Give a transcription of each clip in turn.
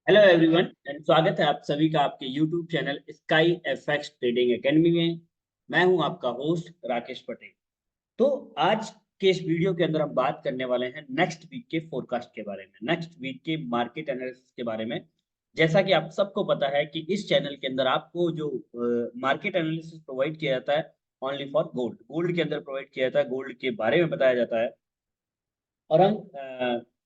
Hello everyone and स्वागत है आप सभी का आपके YouTube channel sky FX trading academy में। मैं हूं आपका होस्ट राकेश पटेल। तो आज के इस वीडियो के अंदर हम बात करने वाले हैं नेक्स्ट वीक के फोरकास्ट के बारे में, नेक्स्ट वीक के मार्केट एनालिसिस के बारे में। जैसा कि आप सबको पता है कि इस चैनल के अंदर आपको जो मार्केट एनालिसिस प्रोवाइड किया जाता है ओनली फॉर गोल्ड, गोल्ड के अंदर प्रोवाइड किया जाता है, गोल्ड के बारे में बताया जाता है। और हम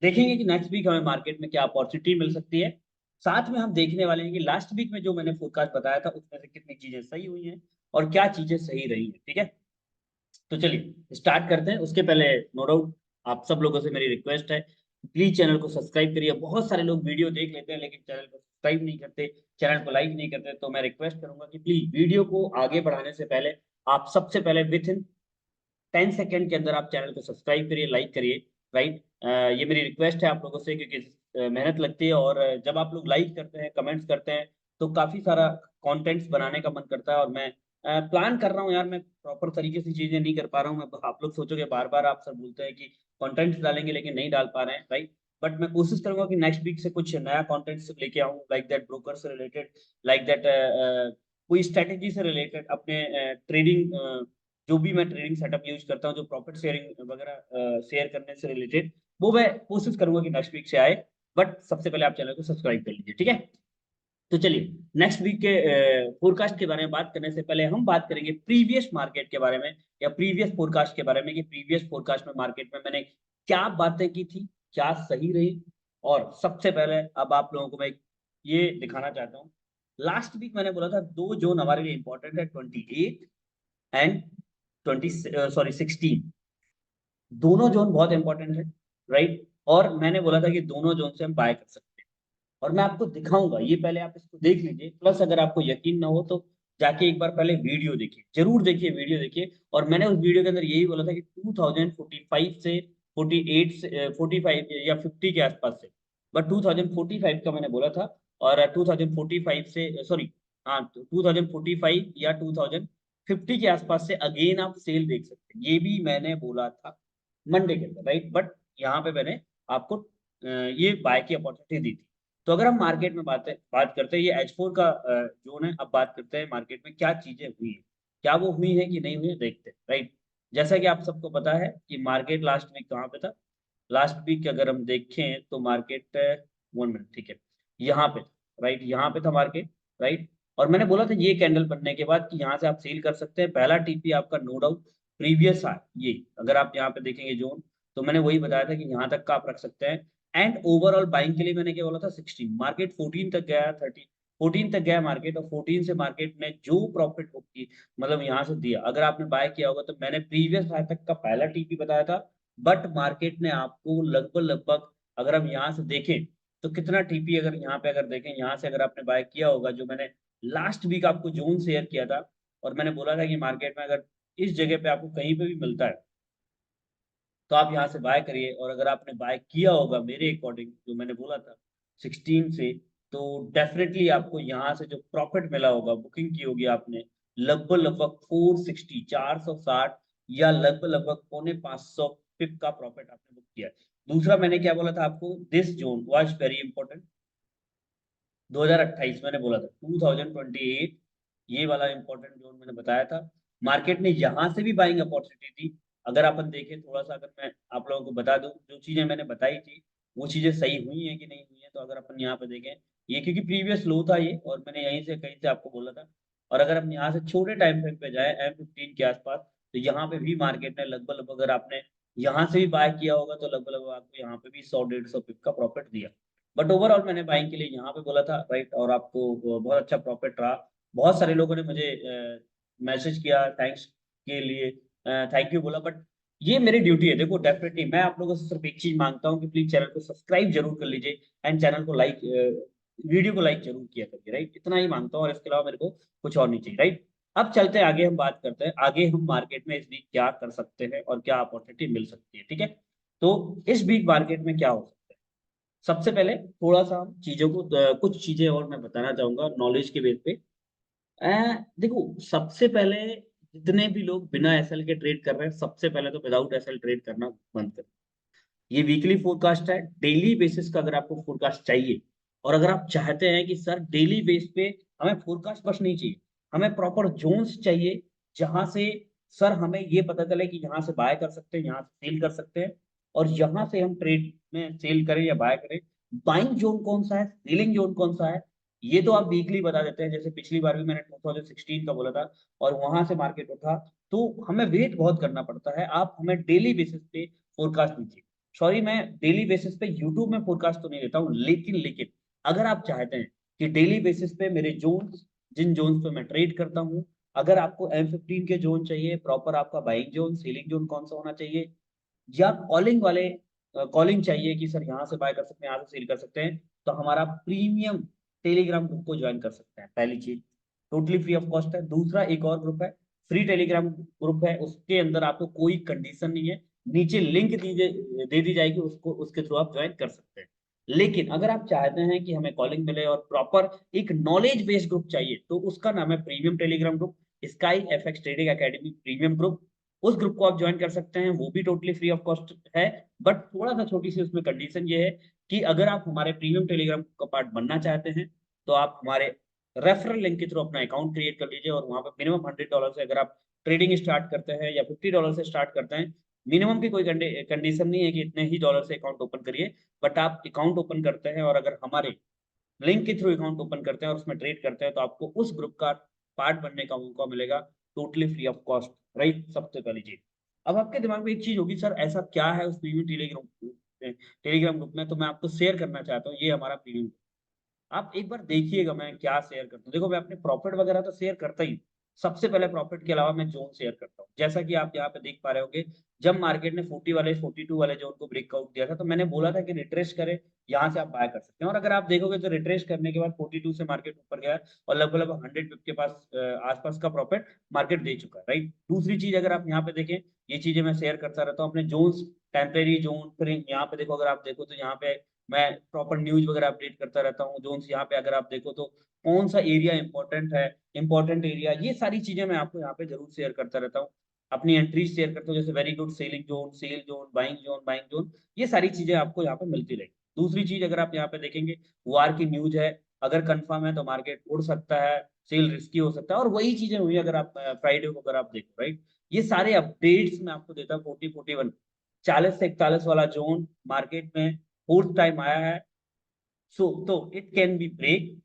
देखेंगे कि नेक्स्ट वीक हमें मार्केट में क्या अपॉर्चुनिटी मिल सकती है। साथ में हम देखने वाले हैं कि लास्ट वीक में जो मैंने फोरकास्ट बताया था उसमें से कितनी चीजें सही हुई हैं और क्या चीजें सही रही हैं। ठीक है, तो चलिए स्टार्ट करते हैं। उसके पहले नो डाउट आप सब लोगों से मेरी रिक्वेस्ट है, प्लीज चैनल को सब्सक्राइब करिए। बहुत सारे लोग वीडियो देख लेते हैं लेकिन चैनल को सब्सक्राइब नहीं करते, चैनल को लाइक नहीं करते। तो मैं रिक्वेस्ट करूंगा कि प्लीज वीडियो को आगे बढ़ाने से पहले आप सबसे पहले विथ इन 10 सेकेंड के अंदर आप चैनल को सब्सक्राइब करिए, लाइक करिए। राइट, ये मेरी रिक्वेस्ट है आप लोगों से, क्योंकि मेहनत लगती है और जब आप लोग लाइक करते हैं, कमेंट्स करते हैं, तो काफी सारा कंटेंट्स बनाने का मन करता है। और मैं प्लान कर रहा हूँ यार, मैं प्रॉपर तरीके से चीजें नहीं कर पा रहा हूँ। मैं आप लोग सोचोगे बार बार आप सब बोलते हैं कि कंटेंट्स डालेंगे लेकिन नहीं डाल पा रहे हैं, राइट। बट मैं कोशिश करूंगा कि नेक्स्ट वीक से कुछ नया कंटेंट्स लेके आऊँ, लाइक दैट ब्रोकर से रिलेटेड, लाइक दैट कोई स्ट्रेटेजी से रिलेटेड, अपने ट्रेडिंग जो भी मैं ट्रेडिंग सेटअप यूज करता हूँ, जो प्रॉफिट शेयरिंग वगैरह शेयर करने से रिलेटेड, वो मैं कोशिश करूंगा कि नेक्स्ट वीक से आए। बट सबसे पहले आप चैनल को सब्सक्राइब कर लीजिए, ठीक है। तो चलिए नेक्स्ट वीक के फोरकास्ट के बारे में बात करने से पहले हम बात करेंगे प्रीवियस मार्केट के बारे में, या प्रीवियस फोरकास्ट के बारे में, कि प्रीवियस फोरकास्ट में मार्केट में मैंने क्या बातें की थी, क्या सही रही। और सबसे पहले अब आप लोगों को मैं ये दिखाना चाहता हूँ। लास्ट वीक मैंने बोला था दो जोन हमारे लिए इंपॉर्टेंट है, 28 एंड 16। दोनों जोन बहुत इंपॉर्टेंट है, राइट। और मैंने बोला था कि दोनों जोन से हम बाय कर सकते हैं, और मैं आपको दिखाऊंगा। ये पहले आप इसको देख लीजिए, प्लस अगर आपको यकीन ना हो तो जाके एक बार पहले वीडियो देखिए, जरूर देखिए, वीडियो देखिए। और मैंने उस वीडियो के अंदर यही बोला था कि 2045 से 48 से 45 या 50 के आसपास से, बट 2045 का मैंने बोला था। और 2045 से सॉरी, हाँ, 2045 या 2050 के आसपास से अगेन आप सेल देख सकते हैं, ये भी मैंने बोला था मंडे के अंदर, राइट। बट यहाँ पे मैंने आपको ये बाय की अपॉर्चुनिटी दी थी। तो अगर हम मार्केट में बात करते हैं, ये H4 का जोन है। अब बात करते हैं मार्केट में क्या चीजें हुई है, क्या वो हुई है कि नहीं हुई है, देखते हैं, राइट। जैसा कि आप सबको पता है कि मार्केट लास्ट वीक कहाँ पे था। लास्ट वीक अगर हम देखें तो मार्केट, 1 मिनट, ठीक है, यहाँ पे, राइट, यहाँ पे था मार्केट, राइट। और मैंने बोला था ये कैंडल बनने के बाद कि यहाँ से आप सेल कर सकते हैं। पहला टीपी आपका नो डाउट प्रीवियस है ये, अगर आप यहाँ पे देखेंगे जोन, तो मैंने वही बताया था कि यहाँ तक का आप रख सकते हैं। एंड ओवरऑल बाइंग के लिए मैंने क्या बोला था, 16, मार्केट 14 तक गया, 14 तक गया मार्केट, और 14 से मार्केट ने जो प्रॉफिट बुक की, मतलब यहाँ से दिया, अगर आपने बाय किया होगा तो मैंने प्रीवियस हाई तक का पहला टीपी बताया था। बट मार्केट ने आपको लगभग लगभग, अगर हम यहाँ से देखें तो कितना टीपी, अगर यहाँ पे अगर देखें, यहाँ से अगर आपने बाय किया होगा, जो मैंने लास्ट वीक आपको जोन शेयर किया था, और मैंने बोला था कि मार्केट में अगर इस जगह पे आपको कहीं पे भी मिलता है तो आप यहाँ से बाय करिए। और अगर आपने बाय किया होगा मेरे अकॉर्डिंग, जो मैंने बोला था 16 से, तो डेफिनेटली आपको यहाँ से जो प्रॉफिट मिला होगा, बुकिंग की होगी आपने, लगभग लगभग 460, 460, या लगभग लगभग पौने 500 पिप का प्रॉफिट आपने बुक किया है। दूसरा मैंने क्या बोला था आपको, this zone was very important. 2028 मैंने बोला था, 2028 ये वाला इंपॉर्टेंट जोन मैंने बताया था। मार्केट ने यहाँ से भी बाइंग अपॉर्चुनिटी दी। अगर अपन देखें थोड़ा सा, अगर मैं आप लोगों को बता दूं, जो चीजें मैंने बताई थी वो चीजें सही हुई हैं कि नहीं हुई हैं, तो अगर अपन यहाँ पे देखें, ये क्योंकि प्रीवियस लो था ये, और मैंने यहीं से कहीं से आपको बोला था। और अगर हम यहाँ से छोटे टाइम फ्रेम पे जाए M15 के आसपास, तो यहाँ पे भी मार्केट ने लगभग लगभग, अगर आपने यहाँ से भी बाय किया होगा तो लगभग लगभग आपको यहाँ पे भी 100-150 पिप का प्रॉफिट दिया। बट ओवरऑल मैंने बाइंग के लिए यहाँ पे बोला था, राइट, और आपको बहुत अच्छा प्रॉफिट रहा। बहुत सारे लोगों ने मुझे मैसेज किया थैंक्स के लिए, थैंक यू बोला। बट ये मेरी ड्यूटी है, देखो डेफिनेटली मैं आप लोगों से सिर्फ एक चीज मांगता हूँ कि प्लीज चैनल को सब्सक्राइब जरूर कर लीजिए, एंड चैनल को लाइक, वीडियो को लाइक जरूर किया करिए, राइट। इतना ही मांगता हूँ, और इसके अलावा मेरे को कुछ और नहीं चाहिए, राइट। अब चलते हैं आगे, हम बात करते हैं आगे हम मार्केट में इस वीक क्या कर सकते हैं और क्या अपॉर्चुनिटी मिल सकती है, ठीक है। तो इस वीक मार्केट में क्या हो सकता है, सबसे पहले थोड़ा सा हम चीजों को, कुछ चीजें और मैं बताना चाहूंगा नॉलेज के बेस पे। देखो सबसे पहले, जितने भी लोग बिना एसएल के ट्रेड कर रहे हैं, सबसे पहले तो विदाउट एसएल ट्रेड करना बंद करें। ये वीकली फोरकास्ट है, डेली बेसिस का अगर आपको फोरकास्ट चाहिए और अगर आप चाहते हैं कि सर डेली बेस पे हमें फोरकास्ट बस नहीं चाहिए, हमें प्रॉपर जोन्स चाहिए जहां से सर हमें ये पता चले कि यहाँ से बाय कर सकते हैं, यहाँ से सेल कर सकते हैं, और यहाँ से हम ट्रेड में सेल करें या बाय करें। बाइंग जोन कौन सा है, सेलिंग जोन कौन सा है, ये तो आप वीकली बता देते हैं। जैसे पिछली बार भी मैंने 2016 का बोला था और वहां से मार्केट उठा, तो हमें वेट बहुत करना पड़ता है। आप हमें डेली बेसिस पे फोरकास्ट दीजिए। सॉरी, मैं डेली बेसिस पे यूट्यूब में फोरकास्ट तो नहीं देता हूँ, लेकिन अगर आप चाहते हैं कि डेली बेसिस पे मेरे जोन्स, जिन जोन्स पे मैं ट्रेड करता हूँ, अगर आपको M15 के जोन चाहिए, प्रॉपर आपका बाइंग जोन सेलिंग जोन कौन सा होना चाहिए, या कॉलिंग वाले कॉलिंग चाहिए कि सर यहाँ से बाय कर सकते हैं, यहाँ से सेल कर सकते हैं, तो हमारा प्रीमियम टेलीग्राम ग्रुप को ज्वाइन कर सकते हैं। पहली चीज टोटली फ्री ऑफ कॉस्ट है। दूसरा, एक और ग्रुप है, फ्री टेलीग्राम ग्रुप है, उसके अंदर आपको कोई कंडीशन नहीं है, नीचे लिंक दे दी जाएगी, उसको उसके थ्रू आप ज्वाइन कर सकते हैं। लेकिन अगर आप चाहते हैं कि हमें कॉलिंग मिले और प्रॉपर एक नॉलेज बेस्ड ग्रुप चाहिए, तो उसका नाम है premium Telegram group, sky FX trading academy premium group. उस ग्रुप को आप ज्वाइन कर सकते हैं, वो भी टोटली फ्री ऑफ कॉस्ट है। बट थोड़ा सा छोटी सी उसमें कंडीशन ये है कि अगर आप हमारे प्रीमियम टेलीग्राम का पार्ट बनना चाहते हैं, तो आप हमारे रेफरल लिंक के थ्रू अपना अकाउंट क्रिएट कर लीजिए, और वहां पर मिनिमम $100 से अगर आप ट्रेडिंग स्टार्ट करते हैं, या $50 से स्टार्ट करते हैं, मिनिमम की कोई कंडीशन नहीं है कि इतने ही डॉलर से अकाउंट ओपन करिए। बट आप अकाउंट ओपन करते हैं और अगर हमारे लिंक के थ्रू अकाउंट ओपन करते हैं और उसमें ट्रेड करते हैं, तो आपको उस ग्रुप का पार्ट बनने का मौका मिलेगा, totally free of cost. Right, सबसे पहली चीज। अब आपके दिमाग में एक चीज होगी, सर ऐसा क्या है उस प्रीमियम टेलीग्राम ग्रुप में, तो मैं आपको शेयर करना चाहता हूँ, ये हमारा प्रीमियम। आप एक बार देखिएगा मैं क्या शेयर करता हूँ। देखो, मैं अपने प्रॉफिट वगैरह तो शेयर करता ही हूँ। सबसे पहले प्रॉफिट के अलावा मैं जोन शेयर करता हूँ। जैसा कि आप यहाँ पे देख पा रहे होंगे, जब मार्केट ने 40 वाले 42 वाले जोन को ब्रेकआउट दिया था, तो मैंने बोला था कि रिट्रेस करे, यहाँ से आप बाय कर सकते हैं। और अगर आप देखोगे तो रिट्रेस करने के बाद 42 से मार्केट ऊपर गया और लगभग लगभग 100 के पास आसपास का प्रॉफिट मार्केट दे चुका है। राइट, दूसरी चीज अगर आप यहाँ पे देखें, ये चीजें मैं शेयर करता रहता हूँ अपने जोन्स, टेम्परेरी जोन। फिर यहाँ पे देखो, अगर आप देखो तो यहाँ पे मैं प्रॉपर न्यूज वगैरह अपडेट करता रहता हूँ। जोन्स यहाँ पे अगर आप देखो तो कौन सा एरिया इंपॉर्टेंट है, इंपॉर्टेंट एरिया, ये सारी चीजें मैं आपको यहाँ पे जरूर शेयर करता रहता हूँ। अपनी एंट्रीज शेयर करता हूँ, जैसे very good selling zone, sell zone, buying zone, ये सारी चीजें आपको यहाँ पे मिलती रहेगी। दूसरी चीज अगर आप यहाँ पे देखेंगे, वार की न्यूज है, अगर कंफर्म है तो मार्केट उड़ सकता है, सेल रिस्की हो सकता है, और वही चीजें हुई अगर आप फ्राइडे को अगर आप देखो। राइट, ये सारे अपडेट्स मैं आपको देता हूँ। 40-41 40 से 41 वाला जोन मार्केट में फोर्थ टाइम आया है। तो इट कैन बी ब्रेक।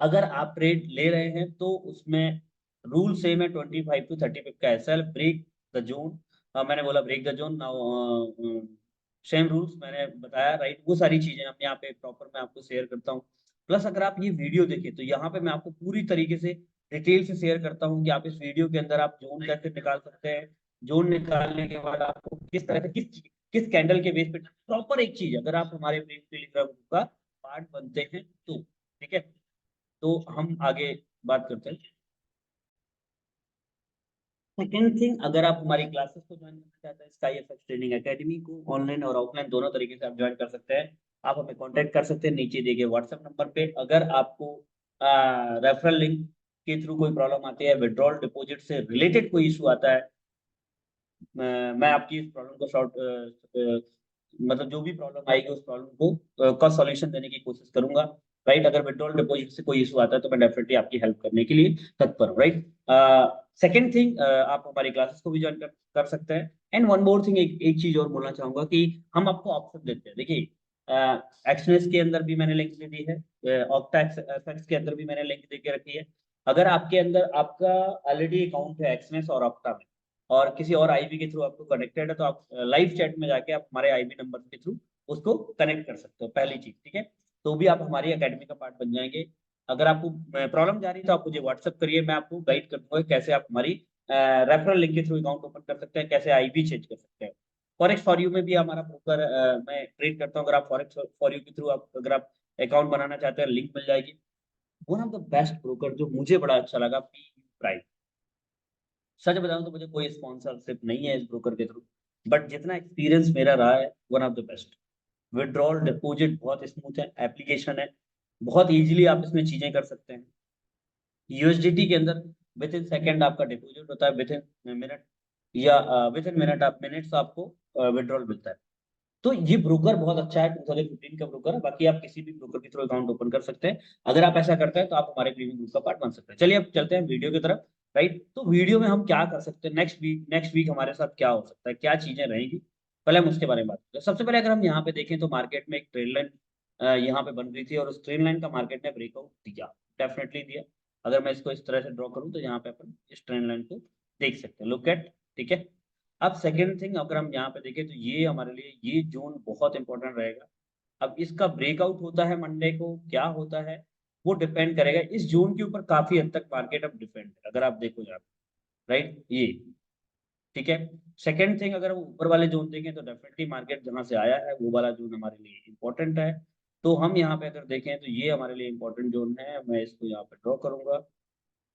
अगर आप ट्रेड ले रहे हैं तो उसमें रूल सेम है, 25 to 30 पिप का एसएल, ब्रेक द जोन। मैंने बोला break the zone now, same rules मैंने बताया। राइट, वो सारी चीजें हम यहाँ पे प्रॉपर मैं आपको शेयर करता हूँ। प्लस अगर आप ये वीडियो देखें तो यहाँ पे मैं आपको पूरी तरीके से डिटेल से शेयर करता हूँ कि आप इस वीडियो के अंदर आप जोन कैसे निकाल सकते हैं। जोन निकालने के बाद आपको किस तरह से किस किस कैंडल के बेस पे प्रॉपर एक चीज, अगर आप हमारे टेलीग्राम ग्रुप का पार्ट बनते हैं तो ठीक है। तो हम आगे बात करते हैं। सेकेंड थिंग, अगर आप हमारी क्लासेस को ज्वाइन करना चाहते हैं, स्काई एफएक्स ट्रेनिंग एकेडमी को, ऑनलाइन और ऑफलाइन दोनों तरीके से आप ज्वाइन कर सकते हैं। आप हमें कांटेक्ट कर सकते हैं नीचे दिए गए व्हाट्सएप नंबर पे। अगर आपको रेफरल लिंक के थ्रू कोई प्रॉब्लम आती है, विड्रॉल डिपॉजिट से रिलेटेड कोई इशू आता है, मैं आपकी इस प्रॉब्लम को मतलब जो भी प्रॉब्लम आएगी उस प्रॉब्लम को का सॉल्यूशन देने की कोशिश करूंगा। राइट, अगर विड्रॉल डिपॉजिट से कोई इशू आता है तो मैं डेफिनेटली आपकी हेल्प करने के लिए तत्पर हूँ। राइट, सेकेंड थिंग, आप हमारी क्लासेस को भी ज्वाइन कर सकते हैं। एंड वन मोर थिंग, एक चीज और बोलना चाहूंगा कि हम आपको ऑप्शन देते हैं। देखिए, एक्सनेस के अंदर भी मैंने लिंक दे दी है, ऑक्टा एफएक्स के अंदर भी मैंने लिंक दे के रखी है। अगर आपके अंदर आपका ऑलरेडी अकाउंट है एक्सनेस और ऑक्टा में, और किसी और आईबी के थ्रू आपको कनेक्टेड है, तो आप लाइव चैट में जाके आप हमारे आईबी नंबर के थ्रू उसको कनेक्ट कर सकते हो, पहली चीज। ठीक है, तो भी आप हमारी एकेडमी का पार्ट बन जाएंगे। अगर आपको प्रॉब्लम जा रही है तो आप मुझे व्हाट्सअप करिए, मैं आपको गाइड कर दूंगा कैसे आप हमारी रेफरल लिंक के थ्रू अकाउंट ओपन कर सकते हैं, कैसे आईबी चेंज कर सकते हैं। फॉरेक्स फॉर यू में भी हमारा ब्रोकर मैं ट्रेड करता हूँ। अगर आप फॉरेक्स फॉर यू के थ्रू आप अगर आप अकाउंट बनाना चाहते हैं, लिंक मिल जाएगी। One of the best broker जो मुझे बड़ा अच्छा लगा, पी प्राइम। सच बताऊं तो मुझे कोई स्पॉन्सरशिप नहीं है इस ब्रोकर के थ्रू, बट जितना एक्सपीरियंस मेरा रहा है, one of the best. Withdrawal deposit बहुत स्मूथ है, एप्लीकेशन है, बहुत इजीली आप इसमें चीजें कर सकते हैं। यूएसडीटी के अंदर विद इन सेकेंड आपका डिपॉजिट होता है, विद इन मिनट, या विद इन मिनट आप मिनट्स आपको विड्रॉल मिलता है। तो ये ब्रोकर बहुत अच्छा है, 2015 का ब्रोकर है। बाकी आप किसी भी ब्रोकर के थ्रू अकाउंट ओपन कर सकते हैं। अगर आप ऐसा करते हैं तो आप हमारे प्रीमियम ग्रुप का पार्ट बन सकते हैं। चलिए अब चलते हैं वीडियो की तरफ। राइट, तो वीडियो में हम क्या कर सकते हैं, नेक्स्ट वीक हमारे साथ क्या हो सकता है, क्या चीजें रहेंगी, पहले हम उसके बारे में बात करते हैं। सबसे पहले अगर हम यहाँ पे देखें तो मार्केट में एक ट्रेंड लाइन यहाँ पे बन रही थी, और उस ट्रेंड लाइन का मार्केट ने ब्रेकआउट दिया, डेफिनेटली दिया। अगर मैं इसको इस तरह से ड्रॉ करूँ तो यहाँ पे अपन इस ट्रेंड लाइन को देख सकते हैं, लुक एट, ठीक है। अब सेकेंड थिंग अगर हम यहाँ पे देखें तो ये हमारे लिए ये जोन बहुत इंपॉर्टेंट रहेगा। अब इसका ब्रेकआउट होता है मंडे को, क्या होता है वो डिपेंड करेगा इस जोन के ऊपर। काफी हद तक मार्केट अब डिपेंड है, अगर आप देखो यहाँ पे, राइट, ये ठीक है। सेकेंड थिंग अगर हम ऊपर वाले जोन देखें तो डेफिनेटली मार्केट जहां से आया है वो वाला जोन हमारे लिए इंपॉर्टेंट है। तो हम यहाँ पे अगर देखें तो ये हमारे लिए इंपॉर्टेंट जोन है, मैं इसको यहाँ पे ड्रॉ करूंगा।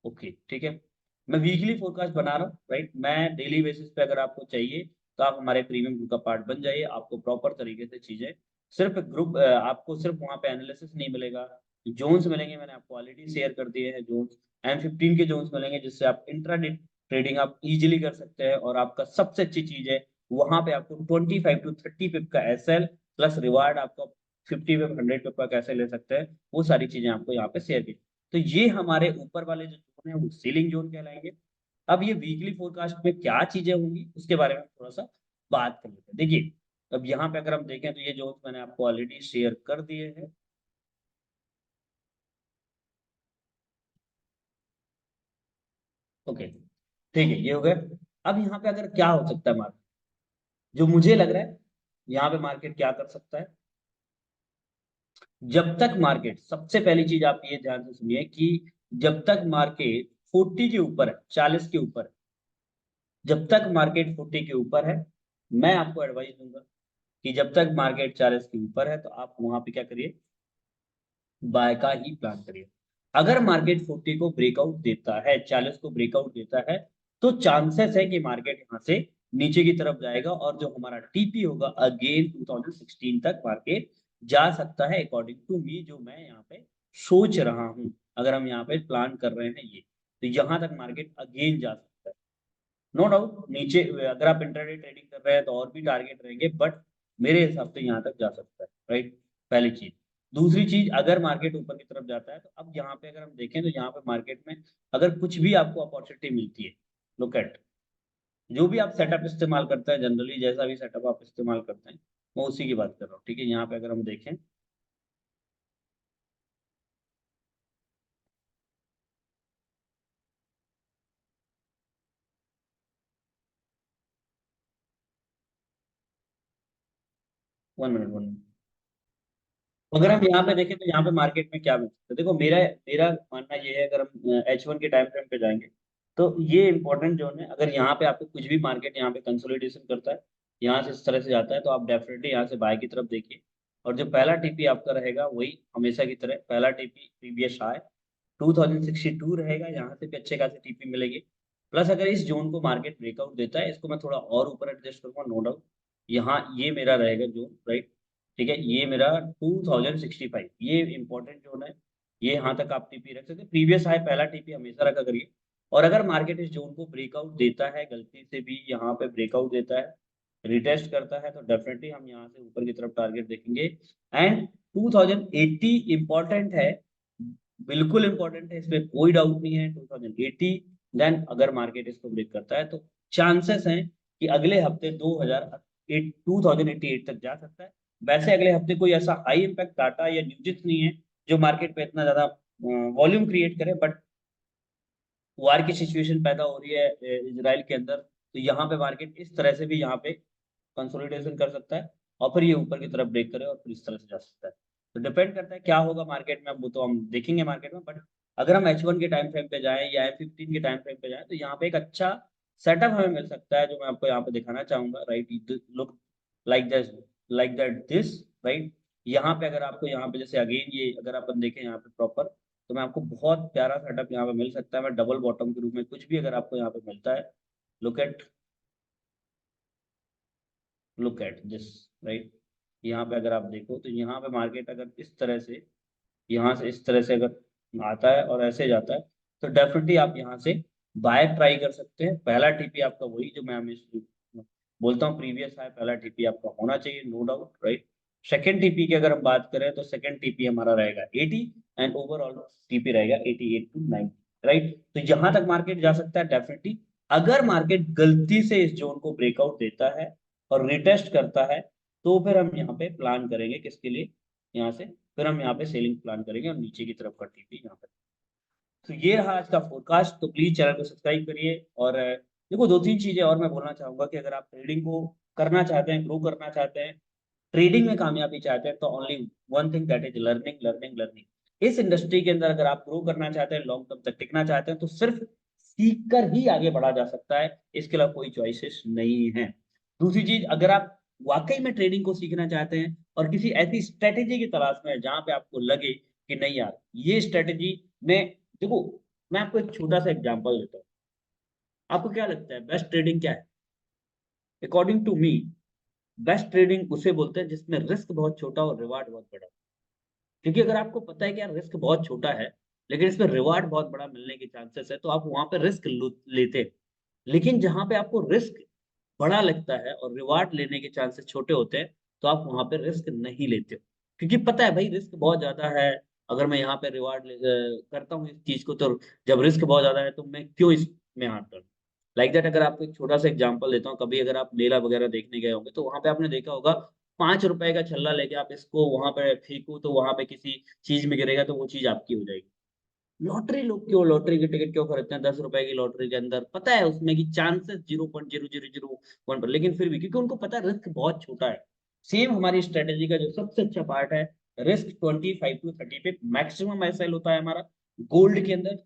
ओके, ठीक है। मैं वीकली फोरकास्ट बना रहा हूँ, राइट। मैं डेली बेसिस पे अगर आपको चाहिए तो आप हमारे प्रीमियम ग्रुप का पार्ट बन जाइए। आपको प्रॉपर तरीके से चीजें, सिर्फ ग्रुप, आपको सिर्फ वहाँ पे एनालिसिस नहीं मिलेगा, जोन्स मिलेंगे, मैंने आपको ऑलरेडी शेयर कर दिए हैं जोन्स। M15 के जोन्स मिलेंगे जिससे आप इंट्राडे ट्रेडिंग आप इजीली कर सकते हैं। और आपका सबसे अच्छी चीज है, वहां पे आपको 25 to 30 पिप का SL प्लस रिवार्ड, आपको 50 पिप 100 पिप का कैसे ले सकते हैं, वो सारी चीजें आपको यहाँ पे शेयर की। तो ये हमारे ऊपर वाले जो जोन है वो सीलिंग जोन कहलाएंगे। अब ये वीकली फोरकास्ट में क्या चीजें होंगी उसके बारे में थोड़ा सा बात कर लेते हैं। देखिए, अब यहाँ पे अगर हम देखें तो ये जोन मैंने आपको ऑलरेडी शेयर कर दिए हैं। ओके, ठीक है, ये हो गया। अब यहाँ पे अगर क्या हो सकता है मार्केट, जो मुझे लग रहा है यहाँ पे मार्केट क्या कर सकता है, जब तक मार्केट, सबसे पहली चीज आप ये ध्यान से सुनिए कि जब तक मार्केट 40 के ऊपर है, 40 के ऊपर है, जब तक मार्केट 40 के ऊपर है, मैं आपको एडवाइस दूंगा कि जब तक मार्केट 40 के ऊपर है तो आप वहां पे क्या करिए, बाय का ही प्लान करिए। अगर मार्केट 40 को ब्रेकआउट देता है, 40 को ब्रेकआउट देता है, तो चांसेस है कि मार्केट यहाँ से नीचे की तरफ जाएगा, और जो हमारा टीपी होगा अगेन 2016 तक मार्केट जा सकता है, अकॉर्डिंग टू मी, जो मैं यहाँ पे सोच रहा हूँ। अगर हम यहाँ पे प्लान कर रहे हैं ये, तो यहाँ तक मार्केट अगेन जा सकता है, नो डाउट। नीचे अगर आप इंट्राडे ट्रेडिंग कर रहे हैं तो और भी टारगेट रहेंगे, बट मेरे हिसाब से यहाँ तक जा सकता है, राइट। पहली चीज। दूसरी चीज, अगर मार्केट ऊपर की तरफ जाता है तो अब यहाँ पे अगर हम देखें तो यहाँ पे मार्केट में अगर कुछ भी आपको अपॉर्चुनिटी मिलती है, लुक एट, जो भी आप सेटअप इस्तेमाल करते हैं, जनरली जैसा भी सेटअप आप इस्तेमाल करते हैं, मैं उसी की बात कर रहा हूँ, ठीक है। यहाँ पे अगर हम देखें, वन मिनट, वन मिनट, अगर हम यहाँ पे देखें तो यहाँ पे मार्केट में क्या मिल सकता है, देखो मेरा मेरा मानना ये है, अगर हम H1 के टाइम फ्रेम पे जाएंगे तो ये इंपॉर्टेंट जोन है। अगर यहाँ पे आपको कुछ भी मार्केट यहाँ पे कंसोलिडेशन करता है, यहाँ से इस तरह से जाता है, तो आप डेफिनेटली यहाँ से बाय की तरफ देखिए। और जो पहला टीपी आपका रहेगा वही हमेशा की तरह पहला टीपी प्रीवियस हाई 2062 रहेगा, यहाँ से भी अच्छे खासे टीपी मिलेगी। प्लस अगर इस जोन को मार्केट ब्रेकआउट देता है, इसको मैं थोड़ा और ऊपर एडजस्ट करूंगा, नो डाउट। यहाँ ये मेरा रहेगा जोन, राइट, ठीक है। ये मेरा 2065, ये इंपॉर्टेंट जोन है। ये यहाँ तक आप टीपी रख सकते हैं, प्रीवियस हाई पहला टीपी हमेशा रखा करिए। और अगर मार्केट इस जोन को ब्रेकआउट देता है, गलती से भी यहाँ पे ब्रेकआउट देता है, रिटेस्ट करता है, तो डेफिनेटली हम यहाँ से ऊपर की तरफ टारगेट देखेंगे। एंड 2080 इंपॉर्टेंट है, बिल्कुल इंपॉर्टेंट है, इसमें कोई डाउट नहीं है। 2080, देन अगर मार्केट इसको ब्रेक करता है तो चांसेस हैं कि अगले हफ्ते 2088 तक जा सकता है। वैसे अगले हफ्ते कोई ऐसा हाई इम्पैक्ट डाटा या न्यूज़ नहीं है जो मार्केट पे इतना ज्यादा वॉल्यूम क्रिएट करे, बट वार की सिचुएशन पैदा हो रही है इजराइल के अंदर, तो यहाँ पे मार्केट इस तरह से भी यहाँ पे कंसोलिडेशन कर सकता है, और फिर ये ऊपर की तरफ ब्रेक करे और फिर इस तरह से जा सकता है। तो डिपेंड करता है क्या होगा मार्केट में, अब वो तो हम देखेंगे मार्केट में। बट अगर हम H1 के टाइम फ्रेम पे जाएं या M15 के टाइम फ्रेम पे जाएं तो यहाँ पे एक अच्छा सेटअप हमें मिल सकता है, जो मैं आपको यहाँ पे दिखाना चाहूंगा, right. Look like this, like that this, right. यहाँ पे अगर आपको यहाँ पे जैसे अगेन ये अगर अपन देखें यहाँ पे प्रॉपर, तो मैं आपको बहुत प्यारा सेटअप यहाँ पे मिल सकता है। मैं डबल बॉटम के रूप में कुछ भी अगर आपको यहाँ पे मिलता है, look at, look at this, right. यहाँ पे अगर आप देखो तो यहाँ पे मार्केट अगर इस तरह से, यहाँ से इस तरह से अगर आता है और ऐसे जाता है, तो डेफिनेटली आप यहाँ से बाय ट्राई कर सकते हैं। पहला टीपी आपका वही जो मैं हमें बोलता हूँ प्रीवियस हाई पहला टीपी आपका होना चाहिए, no doubt, right. Second TP की अगर हम बात करें तो सेकंड टीपी हमारा रहेगा 80 एंड ओवरऑल टीपी रहेगा 88 टू 90, राइट। तो यहाँ तक मार्केट जा सकता है डेफिनेटली। अगर मार्केट गलती से इस जोन को ब्रेकआउट देता है और रिटेस्ट करता है तो फिर हम यहाँ पे प्लान करेंगे किसके लिए, यहाँ से फिर हम यहाँ पे सेलिंग प्लान करेंगे और नीचे की तरफ का टीपी यहाँ पे। तो ये रहा आज का फोरकास्ट। तो प्लीज चैनल को सब्सक्राइब करिए। और देखो, दो तीन चीजें और मैं बोलना चाहूंगा कि अगर आप ट्रेडिंग को करना चाहते हैं, ग्रो करना चाहते हैं, ट्रेडिंग में कामयाबी चाहते हैं, तो only one thing, that is learning, learning, learning. इस इंडस्ट्री के अंदर अगर आप ग्रो करना चाहते हैं, लॉन्ग टर्म तक टिकना चाहते हैं, तो सिर्फ सीख कर ही आगे बढ़ा जा सकता है, इसके अलावा कोई चॉइसेस नहीं है। दूसरी चीज, अगर आप वाकई में ट्रेडिंग को सीखना चाहते हैं और किसी ऐसी स्ट्रेटेजी की तलाश में है जहां पे आपको लगे कि नहीं यार, ये स्ट्रेटेजी में, देखो, मैं आपको एक छोटा सा एग्जांपल देता हूँ। आपको क्या लगता है बेस्ट ट्रेडिंग क्या है? According to me, best trading उसे बोलते हैं जिसमें रिस्क बहुत छोटा और रिवार्ड बहुत बड़ा। क्योंकि अगर आपको पता है कि यार रिस्क बहुत छोटा है लेकिन इसमें रिवार्ड बहुत बड़ा मिलने के चांसेस है, तो आप वहां पे रिस्क लेते हैं। लेकिन जहां पे आपको रिस्क बड़ा लगता है और रिवार्ड लेने के चांसेस छोटे होते हैं, तो आप वहां पे रिस्क नहीं लेते हो। क्योंकि पता है भाई रिस्क बहुत ज्यादा है, अगर मैं यहाँ पे रिवार्ड करता हूँ इस चीज को, तो जब रिस्क बहुत ज्यादा है तो मैं क्यों इसमें हाथ डालूं। लाइक दैट, अगर आपको एक छोटा सा एग्जांपल देता हूँ, कभी अगर आप मेला वगैरह देखने गए होंगे तो वहां पे आपने देखा होगा, 5 रुपए का छल्ला लेके आप इसको वहां पे फेंको तो वहां पे किसी चीज में गिरेगा तो वो चीज आपकी हो जाएगी। लॉटरी, लोग क्यों लॉटरी की टिकट क्यों खरीदते हैं? 10 रुपए की लॉटरी के अंदर पता है उसमें की चांसेस 0.0001 पर, लेकिन फिर भी क्योंकि उनको पता है रिस्क बहुत छोटा है। सेम हमारी स्ट्रेटेजी का जो सबसे अच्छा पार्ट है, रिस्क 25 to 30 पे मैक्सिमम एसएल होता है हमारा गोल्ड के अंदर।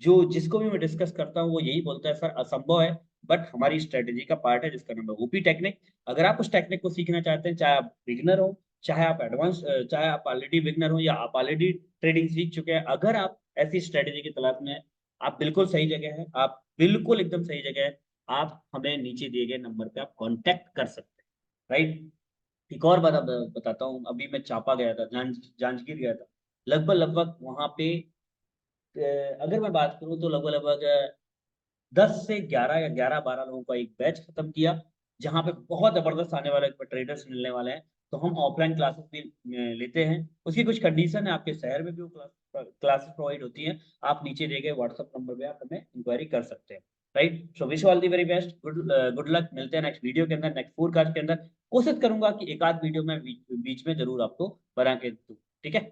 जो जिसको भी मैं डिस्कस करता हूँ वो यही बोलता है, सर असंभव है, बट हमारी स्ट्रेटेजी का पार्ट है जिसका नाम है ओपी टेक्निक। अगर आप उस टेक्निक को सीखना चाहते हैं, चाहे आप बिगनर हो, चाहे आप एडवांस, चाहे आप ऑलरेडी बिगनर हो या आप ऑलरेडी ट्रेडिंग सीख चुके हैं, अगर आप ऐसी स्ट्रेटेजी की तलाश में है, आप बिल्कुल सही जगह है, आप बिल्कुल एकदम सही जगह है। आप हमें नीचे दिए गए नंबर पे आप कांटेक्ट कर सकते हैं, राइट। एक और बात बताता हूँ, अभी मैं चापा गया था, जांजगीर गया था। लगभग लगभग वहां पे अगर मैं बात करूँ तो लगभग लगभग 10 से 11 या 11-12 लोगों का एक बैच खत्म किया, जहाँ पे बहुत जबरदस्त आने वाले ट्रेडर्स मिलने वाले हैं। तो हम ऑफलाइन क्लासेस भी लेते हैं, उसकी कुछ कंडीशन है, आपके शहर में भी वो क्लासेस प्रोवाइड होती हैं। आप नीचे दिए गए व्हाट्सएप नंबर पे आप हमें इंक्वायरी कर सकते हैं, right. So wish all the very best, good luck. मिलते हैं नेक्स्ट वीडियो के अंदर, नेक्स्ट फोरकास्ट के अंदर। कोशिश करूंगा कि एक आध वीडियो में बीच में जरूर आपको बना के दूं, ठीक है।